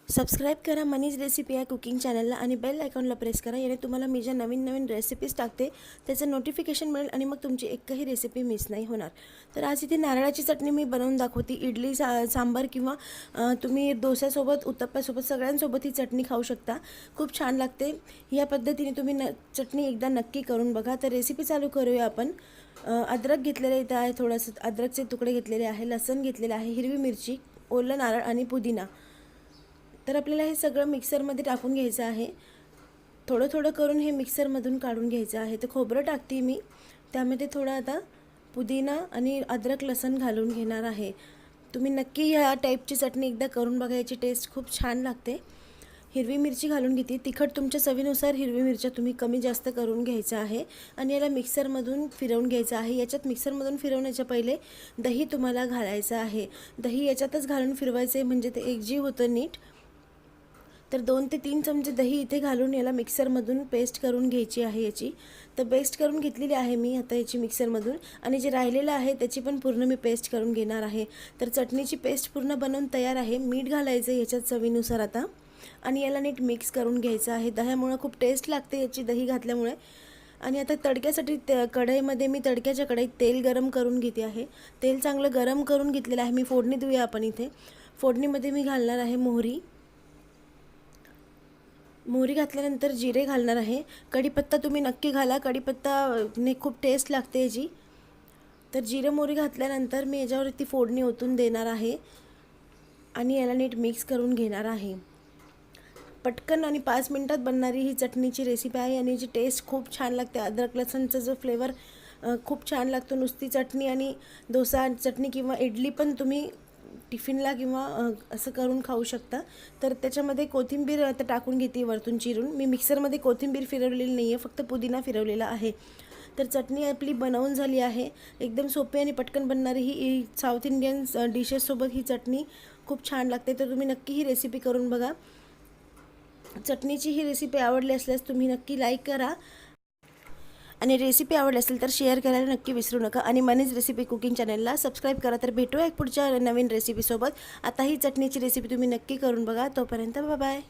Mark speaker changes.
Speaker 1: Subscribe करा मनीज recipe या cooking चॅनलला आणि बेल आयकॉनला प्रेस करा. याने तुम्हाला मी ज्या नवीन रेसिपीज टाकते त्याचं नोटिफिकेशन मिळेल आणि मग तुमची एकही रेसिपी मिस नाही होणार. तर आज इथे नारळाची चटणी मी बनवून दाखवते. इडली सांबार किंवा तुम्ही डोस्यासोबत उत्तप्प्यासोबत सगळ्यांसोबत ही चटणी खाऊ शकता. खूप छान लागते. या पद्धतीने तुम्ही चटणी एकदा नक्की करून बघा. तर रेसिपी चालू करूया आपण. अद्रक घेतलेले इथं आहे, थोडंसं अद्रकचे तुकडे घेतलेले आहे, लसूण घेतलेले आहे, हिरवी मिरची, ओलं नारळ आणि पुदिना. तर आपल्याला हे सगळं मिक्सरमध्ये टाकून घ्यायचं आहे. थोडं थोडं करून हे मिक्सरमधून काढून घ्यायचं आहे. तर खोबरं टाकते मी, त्यामध्ये थोडं आता पुदिना आणि अद्रक लसूण घालून घेणार आहे. तुम्ही नक्की ह्या टाईपची चटणी एकदा करून बघा, याची टेस्ट खूप छान लागते. हिरवी मिरची घालून घेते. तिखट तुमच्या चवीनुसार हिरवी मिरच्या तुम्ही कमी जास्त करून घ्यायचं आहे आणि याला मिक्सरमधून फिरवून घ्यायचं आहे. याच्यात मिक्सरमधून फिरवण्याच्या पहिले दही तुम्हाला घालायचं आहे. दही याच्यातच घालून फिरवायचं आहे, म्हणजे ते एकजीव होतं नीट. तर 2 ते 3 चमचे दही इथे घालून याला मिक्सरमधून पेस्ट करून घ्यायची आहे याची. तर पेस्ट करून घेतलेली आहे मी आता याची मिक्सरमधून, आणि जे राहिलेलं आहे त्याची पण पूर्ण मी पेस्ट करून घेणार आहे. तर चटणीची पेस्ट पूर्ण बनवून तयार आहे. मीठ घालायचं याच्यात चवीनुसार आता, आणि याला नीट मिक्स करून घ्यायचं आहे. दह्यामुळे खूप टेस्ट लागते याची, दही घातल्यामुळे. आणि आता तडक्यासाठी कढईमध्ये मी तडक्याच्या कढईत तेल गरम करून घेते आहे. तेल चांगलं गरम करून घेतलेलं आहे मी. फोडणी देऊया आपण इथे. फोडणीमध्ये मी घालणार आहे मोहरी घातल्यानंतर जिरे घालणार आहे. कढीपत्ता तुम्ही नक्की घाला, कढीपत्ताने खूप टेस्ट लागते याची. तर जिरे मोहरी घातल्यानंतर मी याच्यावरती फोडणी ओतून देणार आहे आणि याला नीट मिक्स करून घेणार आहे. पटकन आणि 5 मिनिटात बनणारी ही चटणीची रेसिपी आहे आणि याची टेस्ट खूप छान लागते. अद्रक लसूणचा जो फ्लेवर खूप छान लागतो. नुसती चटणी आणि डोसा चटणी किंवा इडली पण तुम्ही टिफिनला किंवा असं करून खाऊ शकता. तर त्याच्यामध्ये कोथिंबीर आता टाकून घेते वरतून चिरून. मी मिक्सरमध्ये कोथिंबीर फिरवलेली नाही आहे, फक्त पुदिना फिरवलेला आहे. तर चटणी आपली बनवून झाली आहे. एकदम सोपी आणि पटकन बनणारी ही साऊथ इंडियन डिशेससोबत ही चटणी खूप छान लागते. तर तुम्ही नक्की ही रेसिपी करून बघा. चटणीची ही रेसिपी आवडली असल्यास तुम्ही नक्की लाईक करा, आणि रेसिपी आवडली असेल तर शेअर करायला नक्की विसरू नका. आणि मनीज रेसिपी कुकिंग चॅनलला सबस्क्राईब करा. तर भेटूया एक पुढच्या नवीन रेसिपीसोबत. आता ही चटणीची रेसिपी तुम्ही नक्की करून बघा. तोपर्यंत बाय बाय.